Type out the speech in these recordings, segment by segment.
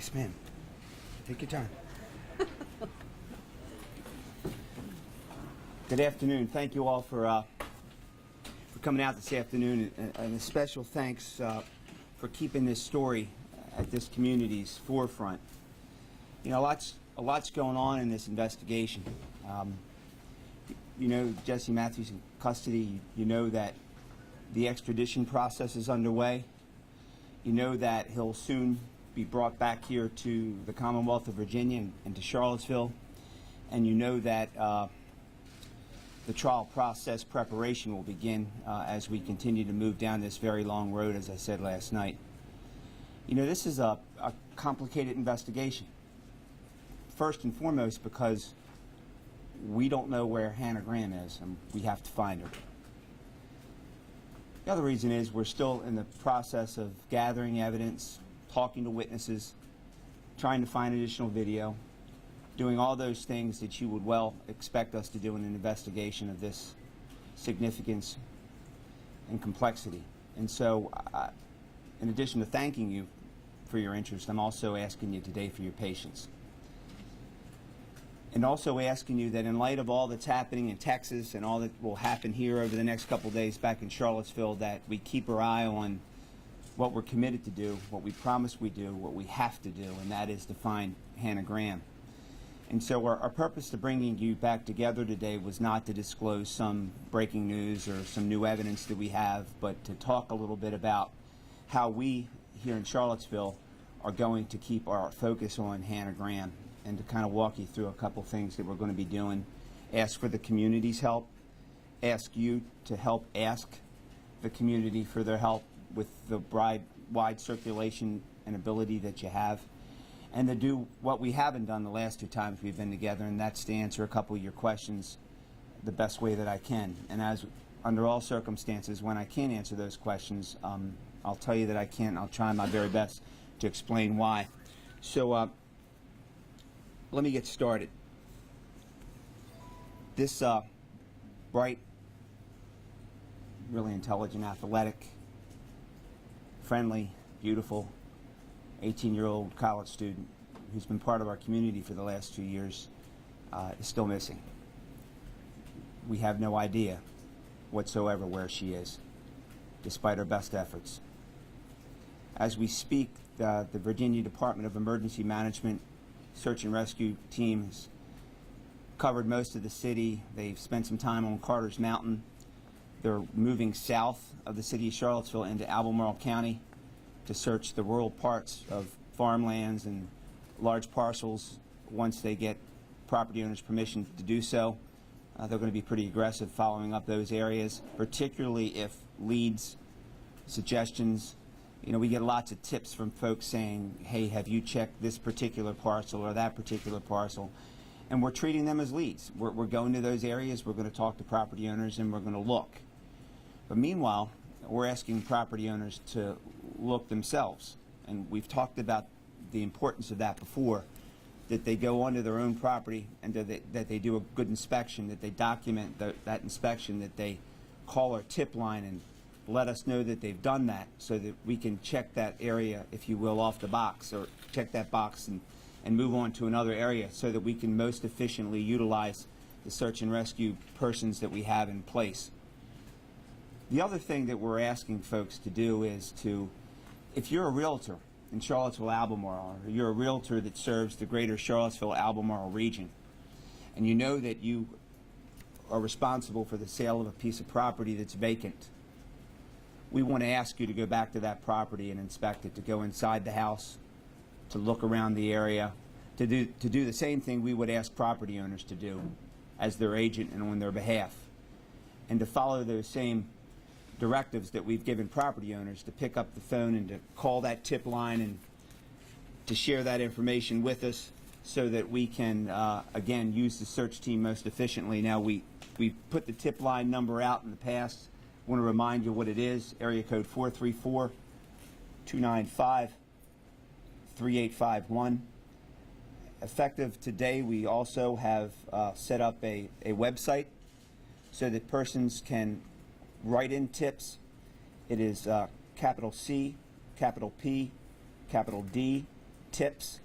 Yes, ma'am. Take your time. Good afternoon. Thank you all for coming out this afternoon, and a special thanks for keeping this story at this community's forefront. You know, a lot's going on in this investigation. You know Jesse Matthews in custody. You know that the extradition process is underway. You know that he'll soon be brought back here to the Commonwealth of Virginia and to Charlottesville. And you know that the trial process preparation will begin as we continue to move down this very long road, as I said last night. You know, this is a complicated investigation. First and foremost because we don't know where Hannah Graham is, and we have to find her. The other reason is we're still in the process of gathering evidence, talking to witnesses, trying to find additional video, doing all those things that you would well expect us to do in an investigation of this significance and complexity. And so, in addition to thanking you for your interest, I'm also asking you today for your patience. And also asking you that in light of all that's happening in Texas and all that will happen here over the next couple of days back in Charlottesville, that we keep our eye on what we're committed to do, what we promised we do, what we have to do, and that is to find Hannah Graham. And so our purpose to bringing you back together today was not to disclose some breaking news or some new evidence that we have, but to talk a little bit about how we here in Charlottesville are going to keep our focus on Hannah Graham, and to kind of walk you through a couple things that we're going to be doing. Ask for the community's help, ask you to help ask the community for their help with the wide circulation and ability that you have, and to do what we haven't done the last two times we've been together, and that's to answer a couple of your questions the best way that I can. And as under all circumstances, when I can't answer those questions, I'll tell you that I can't. I'll try my very best to explain why. So let me get started. This bright, really intelligent, athletic, friendly, beautiful 18-year-old college student who's been part of our community for the last 2 years is still missing. We have no idea whatsoever where she is, despite our best efforts. As we speak, the Virginia Department of Emergency Management search and rescue team has covered most of the city. They've spent some time on Carter's Mountain. They're moving south of the city of Charlottesville into Albemarle County to search the rural parts of farmlands and large parcels once they get property owners' permission to do so. They're going to be pretty aggressive following up those areas, particularly if leads, suggestions. You know, we get lots of tips from folks saying, hey, have you checked this particular parcel or that particular parcel? And we're treating them as leads. We're going to those areas, we're going to talk to property owners, and we're going to look. But meanwhile, we're asking property owners to look themselves. And we've talked about the importance of that before, that they go onto their own property and that they do a good inspection, that they document that inspection, that they call our tip line and let us know that they've done that so that we can check that area, if you will, off the box, or check that box and move on to another area so that we can most efficiently utilize the search and rescue persons that we have in place. The other thing that we're asking folks to do is to, if you're a realtor in Charlottesville, Albemarle, or you're a realtor that serves the greater Charlottesville, Albemarle region, and you know that you are responsible for the sale of a piece of property that's vacant, we want to ask you to go back to that property and inspect it, to go inside the house, to look around the area, to do the same thing we would ask property owners to do as their agent and on their behalf, and to follow those same directives that we've given property owners, to pick up the phone and to call that tip line and to share that information with us so that we can, again, use the search team most efficiently. Now, we've put the tip line number out in the past. I want to remind you what it is: area code 434-295-3851. Effective today, we also have set up a website so that persons can write in tips. It is capital C, capital P, capital D, tips,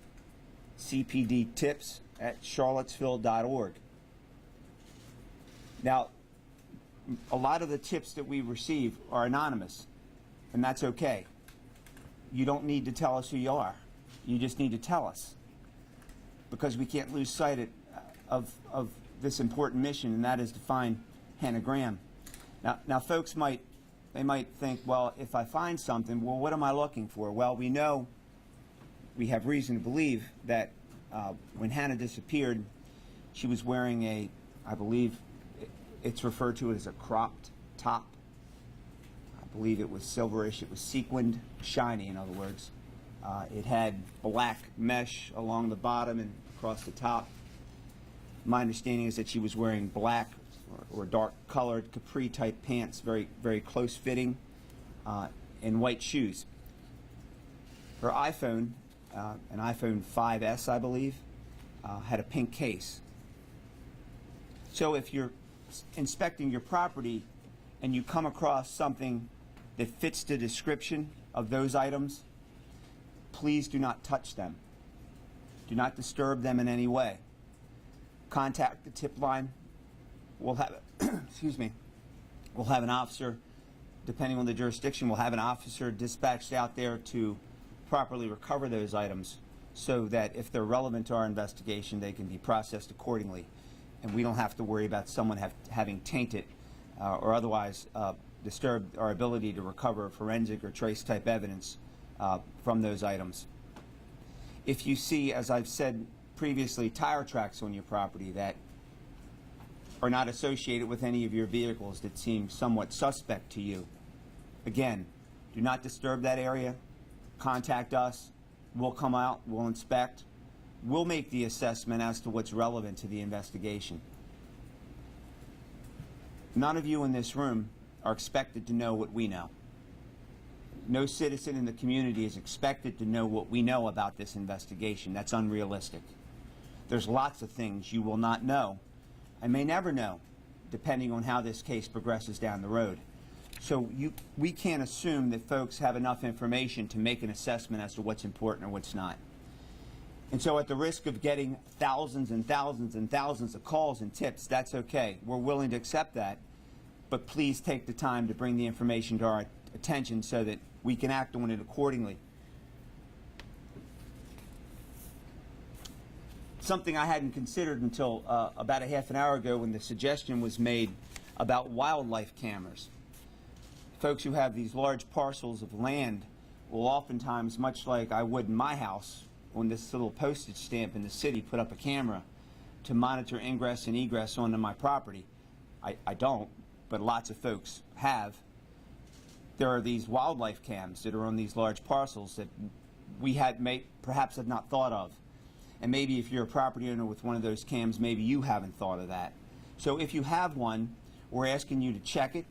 CPD tips at charlottesville.org. Now, a lot of the tips that we receive are anonymous, and that's okay. You don't need to tell us who you are. You just need to tell us, because we can't lose sight of this important mission, and that is to find Hannah Graham. Now folks might think, well, if I find something, well, what am I looking for? Well, we know, we have reason to believe that when Hannah disappeared, she was wearing I believe it's referred to as a cropped top. I believe it was silverish. It was sequined, shiny, in other words. It had black mesh along the bottom and across the top. My understanding is that she was wearing black or dark-colored capri-type pants, very, very close-fitting, and white shoes. Her iPhone, an iPhone 5S, I believe, had a pink case. So if you're inspecting your property and you come across something that fits the description of those items, please do not touch them. Do not disturb them in any way. Contact the tip line. We'll have, excuse me, we'll have an officer, depending on the jurisdiction, we'll have an officer dispatched out there to properly recover those items so that if they're relevant to our investigation, they can be processed accordingly. And we don't have to worry about someone having tainted or otherwise disturbed our ability to recover forensic or trace type evidence from those items. If you see, as I've said previously, tire tracks on your property that are not associated with any of your vehicles that seem somewhat suspect to you, again, do not disturb that area. Contact us. We'll come out. We'll inspect. We'll make the assessment as to what's relevant to the investigation. None of you in this room are expected to know what we know. No citizen in the community is expected to know what we know about this investigation. That's unrealistic. There's lots of things you will not know and may never know, depending on how this case progresses down the road. So we can't assume that folks have enough information to make an assessment as to what's important or what's not. And so at the risk of getting thousands and thousands and thousands of calls and tips, that's okay. We're willing to accept that, but please take the time to bring the information to our attention so that we can act on it accordingly. Something I hadn't considered until about a half an hour ago when the suggestion was made about wildlife cameras. Folks who have these large parcels of land will oftentimes, much like I would in my house, on this little postage stamp in the city, put up a camera to monitor ingress and egress onto my property. I don't, but lots of folks have. There are these wildlife cams that are on these large parcels that we perhaps had not thought of. And maybe if you're a property owner with one of those cams, maybe you haven't thought of that. So if you have one, we're asking you to check it,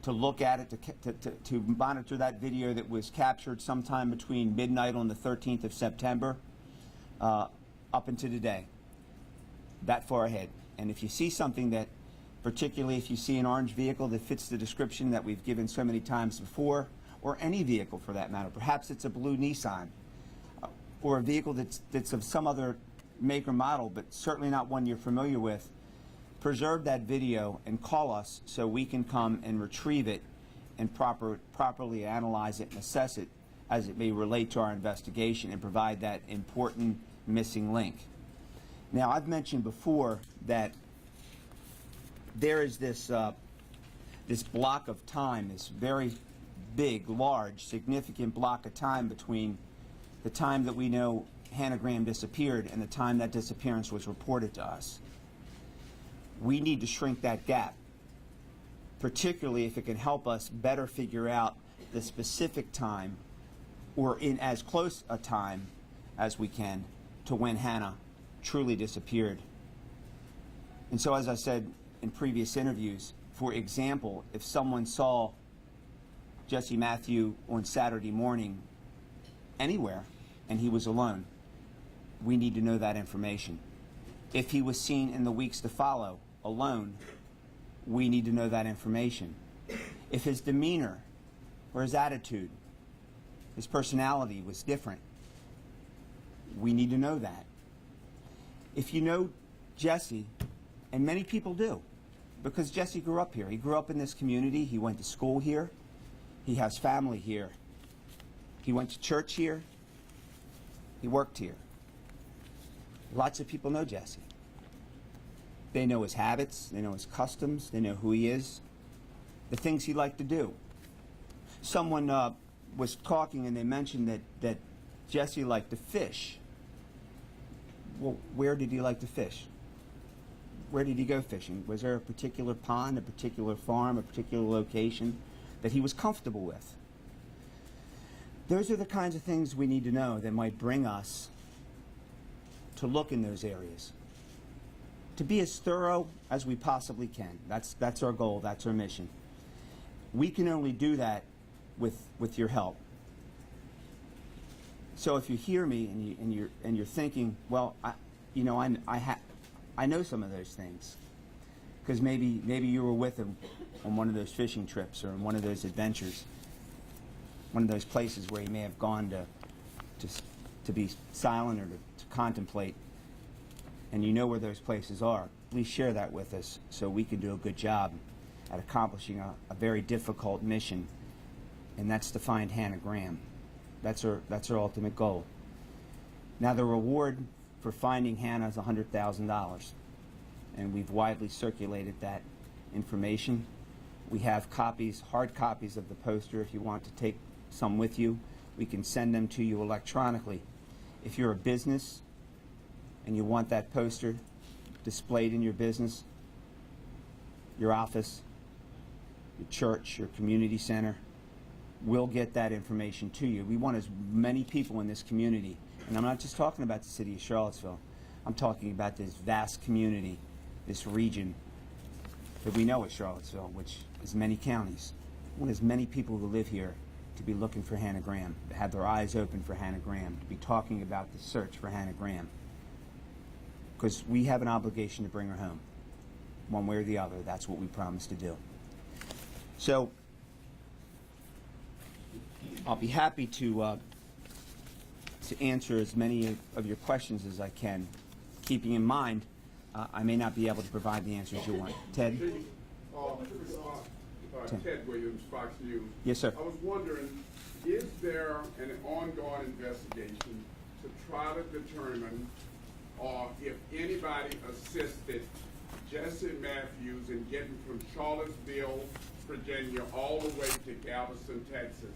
to look at it, to monitor that video that was captured sometime between midnight on the 13th of September up into today, that far ahead. And if you see something that, particularly if you see an orange vehicle that fits the description that we've given so many times before, or any vehicle for that matter, perhaps it's a blue Nissan, or a vehicle that's of some other make or model, but certainly not one you're familiar with, preserve that video and call us so we can come and retrieve it and properly analyze it and assess it as it may relate to our investigation and provide that important missing link. Now, I've mentioned before that there is this block of time, this very big, large, significant block of time between the time that we know Hannah Graham disappeared and the time that disappearance was reported to us. We need to shrink that gap, particularly if it can help us better figure out the specific time, or in as close a time as we can, to when Hannah truly disappeared. And so, as I said in previous interviews, for example, if someone saw Jesse Matthew on Saturday morning anywhere and he was alone, we need to know that information. If he was seen in the weeks to follow alone, we need to know that information. If his demeanor or his attitude, his personality was different, We need to know that. If you know Jesse, and many people do, because Jesse grew up here. He grew up in this community. He went to school here. He has family here. He went to church here. He worked here. Lots of people know Jesse. They know his habits. They know his customs. They know who he is. The things he liked to do. Someone was talking and they mentioned that Jesse liked to fish. Well, where did he like to fish? Where did he go fishing? Was there a particular pond, a particular farm, a particular location that he was comfortable with? Those are the kinds of things we need to know that might bring us to look in those areas. To be as thorough as we possibly can. That's our goal. That's our mission. We can only do that with your help. So if you hear me and you're thinking, well, I know some of those things, because maybe you were with him on one of those fishing trips or on one of those adventures, one of those places where he may have gone to be silent or to contemplate, and you know where those places are. Please share that with us so we can do a good job at accomplishing a very difficult mission, and that's to find Hannah Graham. That's our ultimate goal. Now, the reward for finding Hannah is $100,000, and we've widely circulated that information. We have copies, hard copies of the poster. If you want to take some with you, we can send them to you electronically. If you're a business and you want that poster displayed in your business, your office, your church, your community center, we'll get that information to you. We want as many people in this community, and I'm not just talking about the city of Charlottesville, I'm talking about this vast community, this region that we know as Charlottesville, which is many counties. I want as many people who live here to be looking for Hannah Graham, to have their eyes open for Hannah Graham, to be talking about the search for Hannah Graham. Because we have an obligation to bring her home, one way or the other. That's what we promised to do. So, I'll be happy to answer as many of your questions as I can, keeping in mind I may not be able to provide the answers you want. Ted? Ted Williams, Fox News. Yes, sir. I was wondering, is there an ongoing investigation to try to determine if anybody assisted Jesse Matthews in getting from Charlottesville, Virginia, all the way to Galveston, Texas?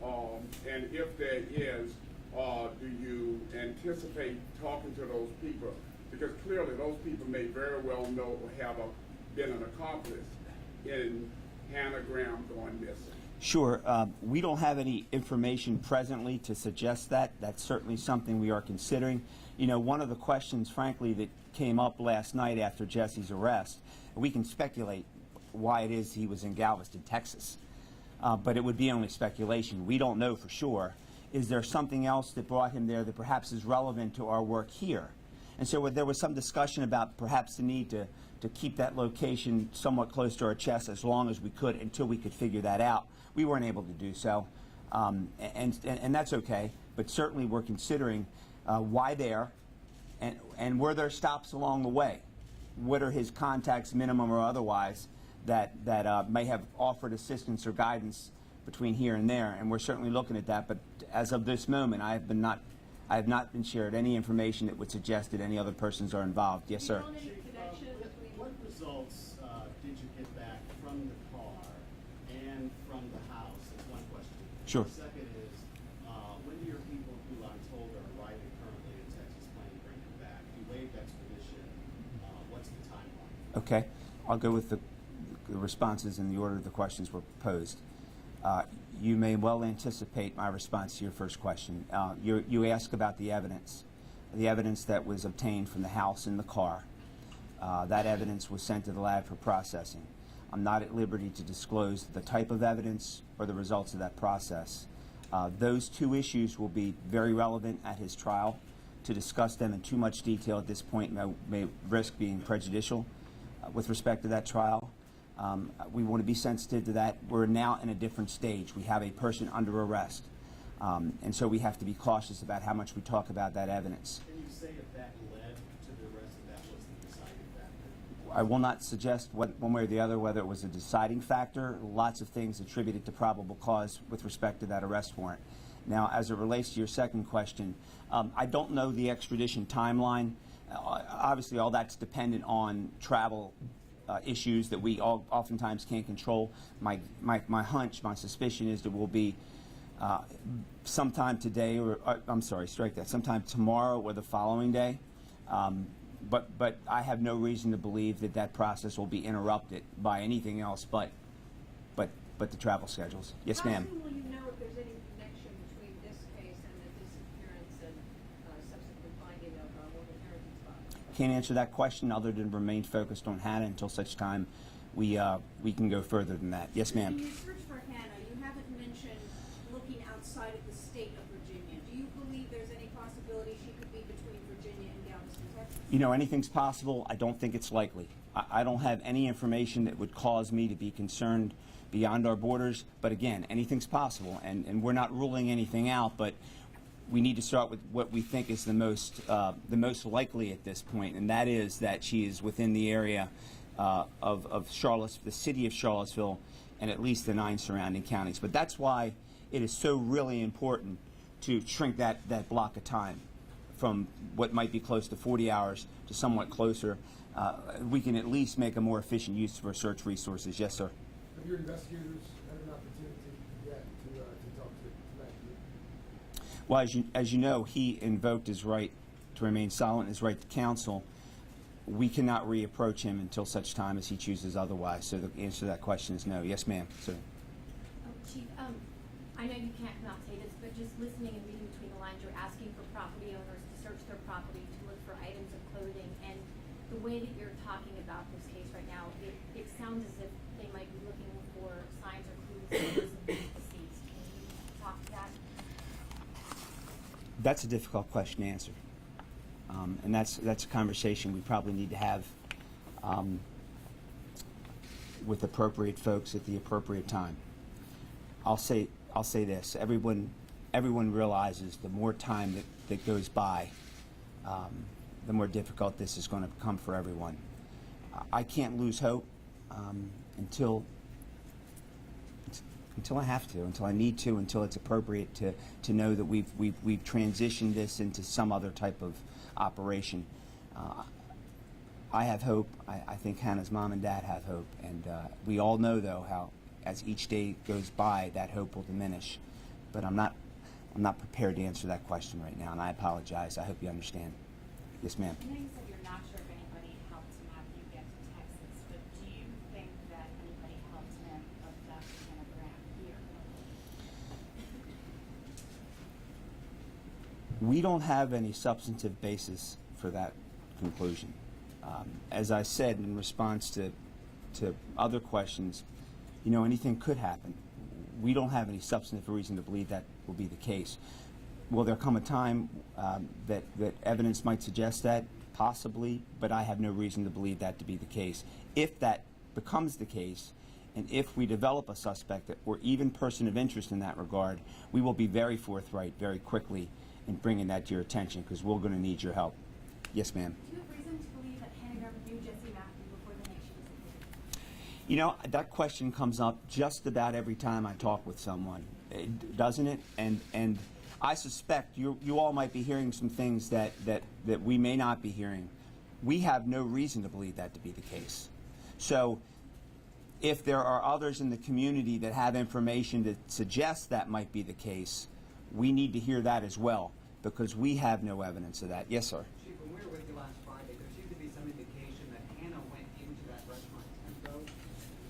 And if there is, do you anticipate talking to those people? Because clearly those people may very well know or have been an accomplice in Hannah Graham going missing. Sure. We don't have any information presently to suggest that. That's certainly something we are considering. You know, one of the questions, frankly, that came up last night after Jesse's arrest, we can speculate why it is he was in Galveston, Texas. But it would be only speculation. We don't know for sure. Is there something else that brought him there that perhaps is relevant to our work here? And so there was some discussion about perhaps the need to keep that location somewhat close to our chest as long as we could until we could figure that out. We weren't able to do so, and that's okay. But certainly we're considering why there, and were there stops along the way? What are his contacts, minimum or otherwise, that may have offered assistance or guidance between here and there? And we're certainly looking at that. But as of this moment, I have not been shared any information that would suggest that any other persons are involved. Yes, sir. What results did you get back from the car and from the house? That's one question. Sure. The second is, when do your people who I'm told are arriving currently in Texas plan to bring him back? You waived extradition. What's the timeline? Okay. I'll go with the responses in the order the questions were posed. You may well anticipate my response to your first question. You ask about the evidence that was obtained from the house and the car. That evidence was sent to the lab for processing. I'm not at liberty to disclose the type of evidence or the results of that process. Those two issues will be very relevant at his trial. To discuss them in too much detail at this point may risk being prejudicial with respect to that trial. We want to be sensitive to that. We're now in a different stage. We have a person under arrest. And so we have to be cautious about how much we talk about that evidence. Can you say if that led to the arrest, if that was the deciding factor? I will not suggest one way or the other whether it was a deciding factor. Lots of things attributed to probable cause with respect to that arrest warrant. Now, as it relates to your second question, I don't know the extradition timeline. Obviously, all that's dependent on travel issues that we oftentimes can't control. My hunch, my suspicion is that we'll be sometime today, or I'm sorry, strike that, sometime tomorrow or the following day. But I have no reason to believe that that process will be interrupted by anything else but the travel schedules. Yes, ma'am. How soon will you know if there's any connection between this case and the disappearance and subsequent finding of Morgan Heritage body? Can't answer that question other than remain focused on Hannah until such time we can go further than that. Yes, When ma'am. you search for Hannah, you haven't mentioned looking outside of the state of Virginia. Do you believe there's any possibility she could be between Virginia and Galveston, Texas? You know, anything's possible. I don't think it's likely. I don't have any information that would cause me to be concerned beyond our borders. But again, anything's possible, and we're not ruling anything out. But we need to start with what we think is the most likely at this point, and that is that she is within the area of Charlottesville, the city of Charlottesville, and at least the 9 surrounding counties. But that's why it is so really important to shrink that block of time from what might be close to 40 hours to somewhat closer. We can at least make a more efficient use of our search resources. Yes, sir. Have your investigators had an opportunity yet to talk to Matthew? Well, as you know, he invoked his right to remain silent, his right to counsel. We cannot reapproach him until such time as he chooses otherwise. So the answer to that question is no. Yes, ma'am. Sir. Chief, I know you can't come out and say this, but just listening and reading between the lines, you're asking for property owners to search their property to look for items of clothing. And the way that you're talking about this case right now, it sounds as if they might be looking for signs or clues of the person who's deceased. Can you talk to that? That's a difficult question to answer. And that's a conversation we probably need to have with appropriate folks at the appropriate time. I'll say this: everyone realizes the more time that goes by, the more difficult this is going to become for everyone. I can't lose hope until I have to, until I need to, until it's appropriate to know that we've transitioned this into some other type of operation. I have hope. I think Hannah's mom and dad have hope, and we all know, though, how as each day goes by, that hope will diminish. But I'm not prepared to answer that question right now, and I apologize. I hope you understand. Yes, ma'am. I know you said you're not sure if anybody helped Matthew get to Texas, but do you think that anybody helped him abduct Hannah Grant here? We don't have any substantive basis for that conclusion. As I said in response to other questions, you know, anything could happen. We don't have any substantive reason to believe that will be the case. Will there come a time that evidence might suggest that? Possibly, but I have no reason to believe that to be the case. If that becomes the case, and if we develop a suspect or even person of interest in that regard, we will be very forthright very quickly in bringing that to your attention, because we're going to need your help. Yes, ma'am. Do you have reason to believe that Hannah Grant knew Jesse Matthew before the night she disappeared? You know, that question comes up just about every time I talk with someone, doesn't it? And I suspect you all might be hearing some things that we may not be hearing. We have no reason to believe that to be the case. So if there are others in the community that have information that suggests that might be the case, we need to hear that as well, because we have no evidence of that. Yes, sir. Chief, when we were with you last Friday, there seemed to be some indication that Hannah went into that restaurant Tempo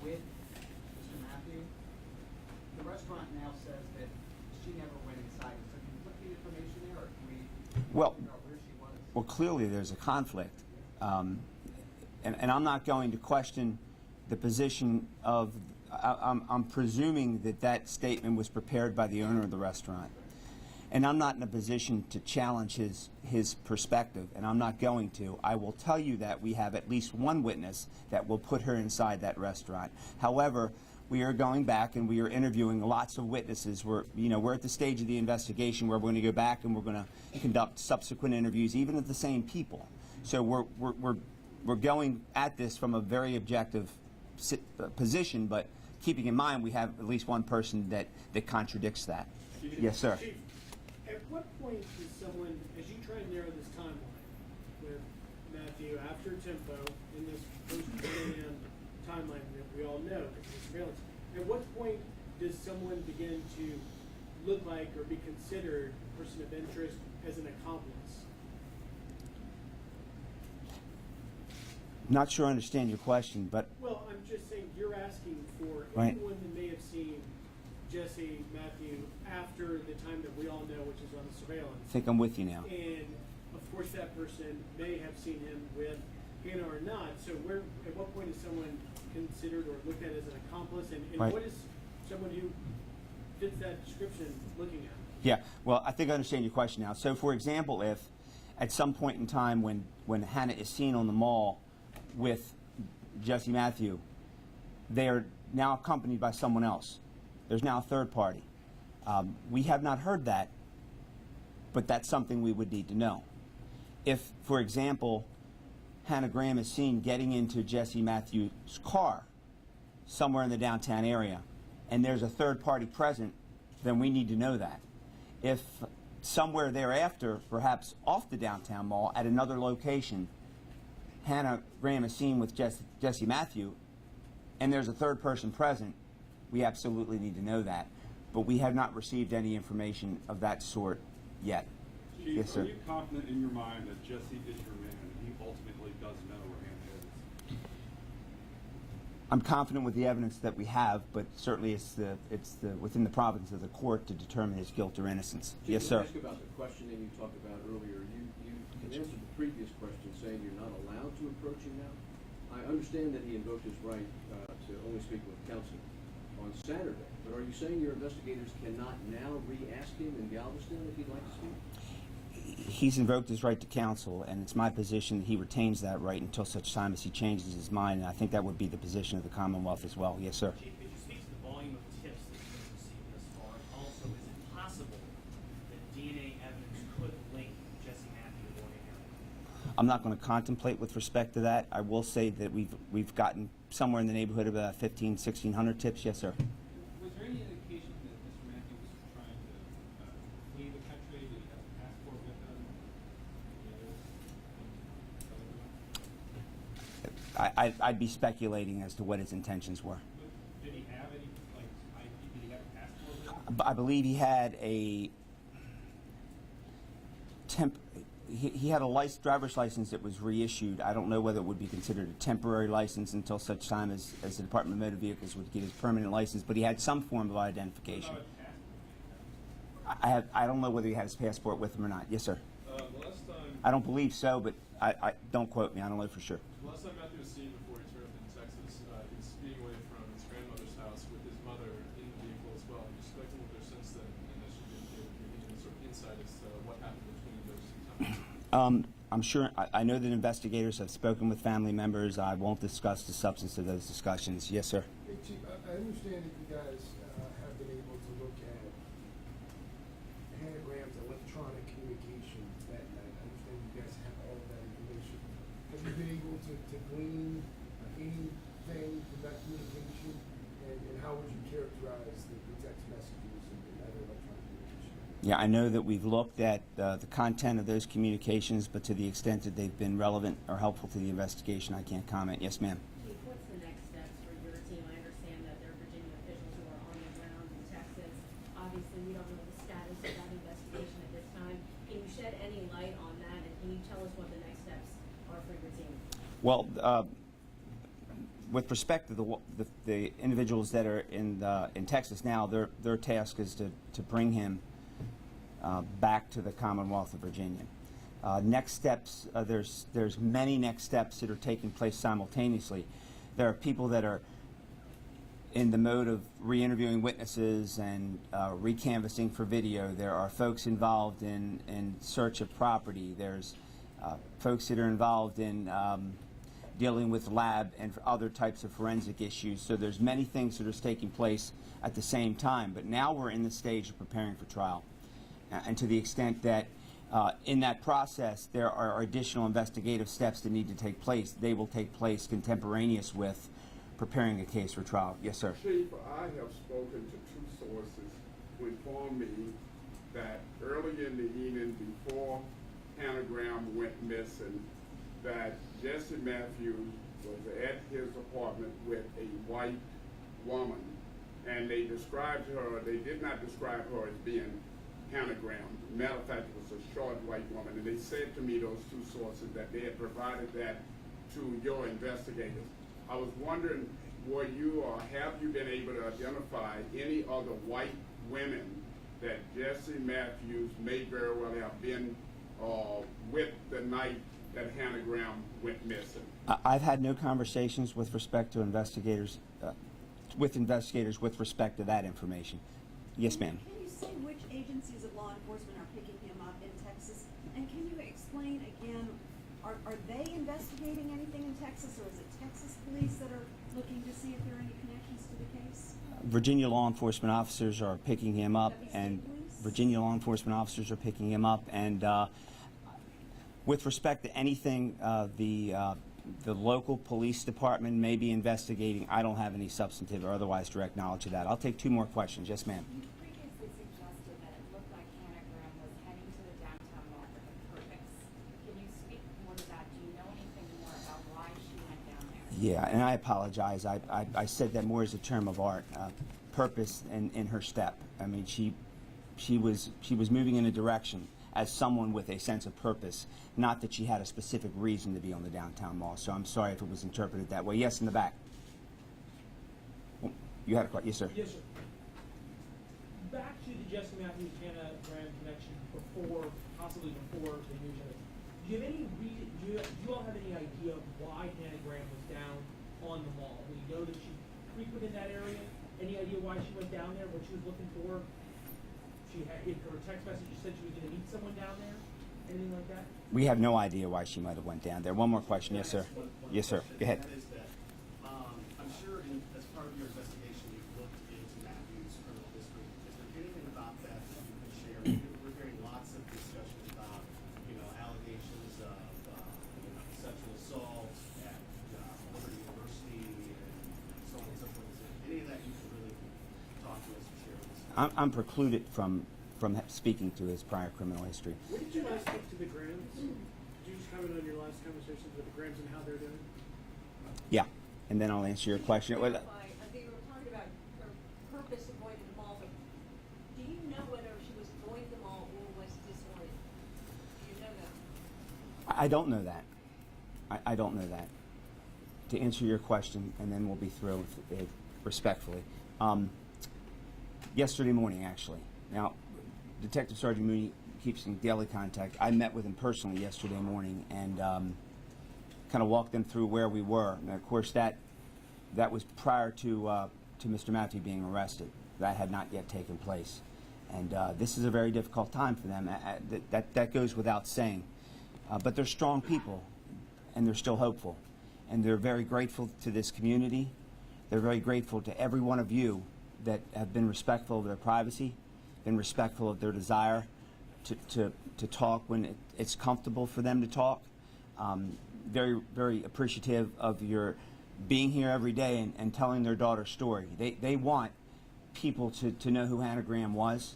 with Mr. Matthew. The restaurant now says that she never went inside. So can you put the information there, or can we Well, figure out where she was? Well, clearly there's a conflict. And I'm not going to question the position of, I'm presuming that statement was prepared by the owner of the restaurant. And I'm not in a position to challenge his perspective, and I'm not going to. I will tell you that we have at least one witness that will put her inside that restaurant. However, we are going back and we are interviewing lots of witnesses. We're at the stage of the investigation where we're going to go back and we're going to conduct subsequent interviews, even of the same people. So we're going at this from a very objective position, but keeping in mind we have at least one person that contradicts that. Yes, sir. Chief, at what point does someone, as you try to narrow this timeline with Matthew after Tempo in this post-Pan timeline that we all know, because of surveillance, at what point does someone begin to look like or be considered a person of interest as an accomplice? Not sure I understand your question, but Well, I'm just saying you're asking for Right. anyone that may have seen Jesse Matthew after the time that we all know, which is on the surveillance. I think I'm with you now. And of course, that person may have seen him with Hannah or not. So, at what point is someone considered or looked at as an accomplice, and Right. what is someone who fits that description looking at? Yeah, well, I think I understand your question now. So, for example, if at some point in time when Hannah is seen on the mall with Jesse Matthew, they are now accompanied by someone else. There's now a third party. We have not heard that, but that's something we would need to know. If, for example, Hannah Graham is seen getting into Jesse Matthews' car somewhere in the downtown area, and there's a third party present, then we need to know that. If somewhere thereafter, perhaps off the downtown mall at another location, Hannah Graham is seen with Jesse Matthew, and there's a third person present, we absolutely need to know that. But we have not received any information of that sort yet. Chief, Yes, sir. are you confident in your mind that Jesse is your man and he ultimately does know where Hannah is? I'm confident with the evidence that we have, but certainly it's within the province of the court to determine his guilt or innocence. Chief, Yes, let sir. me ask you about the questioning you talked about earlier. You answered the previous question saying you're not allowed to approach him now. I understand that he invoked his right to only speak with counsel on Saturday, but are you saying your investigators cannot now re-ask him in Galveston if he'd like to speak? He's invoked his right to counsel, and it's my position that he retains that right until such time as he changes his mind, and I think that would be the position of the Commonwealth as well. Yes, sir. Chief, could you speak to the volume of tips that you've received thus far? Also, is it possible that DNA evidence could link Jesse Matthew to Hannah? I'm not going to contemplate with respect to that. I will say that we've gotten somewhere in the neighborhood of about 1,600 tips. Yes, sir. Was there any indication that Mr. Matthew was trying to flee the country? Did he have a passport with him? I'd be speculating as to what his intentions were. Did he have any, did he have a passport with him? I believe he had a he had a driver's license that was reissued. I don't know whether it would be considered a temporary license until such time as the Department of Motor Vehicles would get his permanent license, but he had some form of identification. I don't know whether he had his passport with him or not. Yes, sir. The last time, I don't believe so, but I don't quote me. I don't know for sure. the last time Matthew was seen before he turned up in Texas, he was speeding away from his grandmother's house with his mother in the vehicle as well. Have you spoken with her since then? And has she been able to give you any sort of insight as to what happened between those two times? I'm sure. I know that investigators have spoken with family members. I won't discuss the substance of those discussions. Yes, sir. Hey, Chief, I understand that you guys have been able to look at Hannah Graham's electronic communication that night. I understand you guys have all of that information. Have you been able to glean anything from that communication? And how would you characterize the text messages and other electronic communication? Yeah, I know that we've looked at the content of those communications, but to the extent that they've been relevant or helpful to the investigation, I can't comment. Yes, ma'am. Chief, what's the next steps for your team? I understand that there are Virginia officials who are on the ground in Texas. Obviously, we don't know the status of that investigation at this time. Can you shed any light on that, and can you tell us what the next steps are for your team? Well, with respect to the individuals that are in Texas now, their task is to bring him back to the Commonwealth of Virginia. Next steps, there's many next steps that are taking place simultaneously. There are people that are in the mode of re-interviewing witnesses and recanvassing for video. There are folks involved in search of property. There's folks that are involved in dealing with lab and other types of forensic issues. So there's many things that are taking place at the same time. But now we're in the stage of preparing for trial. And to the extent that in that process there are additional investigative steps that need to take place, they will take place contemporaneous with preparing a case for trial. Yes, sir. Chief, I have spoken to two sources who informed me that early in the evening before Hannah Graham went missing, that Jesse Matthews was at his apartment with a white woman, and they described her, they did not describe her as being Hannah Graham. Matter of fact, it was a short white woman, and they said to me, those two sources, that they had provided that to your investigators. I was wondering, were you or have you been able to identify any other white women that Jesse Matthews may very well have been with the night that Hannah Graham went missing? I've had no conversations with respect to investigators, with respect to that information. Yes, ma'am. Can you say which agencies of law enforcement are picking him up in Texas? And can you explain again, are they investigating anything in Texas, or is it Texas police that are looking to see if there are any connections to the case? Virginia law enforcement officers are picking him up, and with respect to anything the local police department may be investigating, I don't have any substantive or otherwise direct knowledge of that. I'll take two more questions. Yes, ma'am. You previously suggested that it looked like Hannah Graham was heading to the downtown mall with a purpose. Can you speak more to that? Do you know anything more about why she went down there? Yeah, and I apologize. I said that more as a term of art. Purpose in her step. I mean, she was moving in a direction as someone with a sense of purpose, not that she had a specific reason to be on the downtown mall. So I'm sorry if it was interpreted that way. Yes, in the back. Oh, you had a question. Yes, sir. Yes, sir. Back to the Jesse Matthews Hannah Graham connection possibly before the news. Do you have any do you all have any idea of why Hannah Graham was down on the mall? We know that she frequented that area. Any idea why she went down there? What she was looking for? She had in her text message. She said she was going to meet someone down there. Anything like that? We have no idea why she might have went down there. One more question. Yes, sir. Yes, sir. Go ahead. That is that, I'm sure as part of your investigation you've looked into Matthew's criminal history. Is there anything about that that you could share? We're hearing lots of discussion about, allegations of, sexual assault at Liberty University and so on and so forth. Is there any of that you can really talk to us and share with us? I'm precluded from speaking to his prior criminal history. When did you last speak to the Grahams? Did you just comment on your last conversations with the Grahams and how they're doing? Yeah, and then I'll answer your question. Well, I think we were talking about her purpose of going to the mall, but do you know whether she was going to the mall or was disoriented? Do you know that? I don't know that. I don't know that. To answer your question, and then we'll be through respectfully. Yesterday morning, actually. Now, Detective Sergeant Mooney keeps in daily contact. I met with him personally yesterday morning and kind of walked them through where we were. And of course, that was prior to Mr. Matthew being arrested. That had not yet taken place, and this is a very difficult time for them. That goes without saying. But they're strong people, and they're still hopeful, and they're very grateful to this community. They're very grateful to every one of you that have been respectful of their privacy, been respectful of their desire to talk when it's comfortable for them to talk. Very, very appreciative of your being here every day and telling their daughter's story. They want people to know who Hannah Graham was,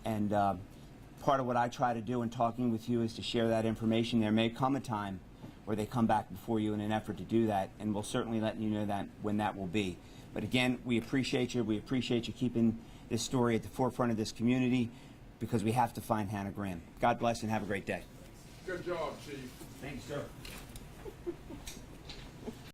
and part of what I try to do in talking with you is to share that information. There may come a time where they come back before you in an effort to do that, and we'll certainly let you know that when that will be. But again, we appreciate you. We appreciate you keeping this story at the forefront of this community, because we have to find Hannah Graham. God bless and have a great day. Good job, Chief. Thank you, sir.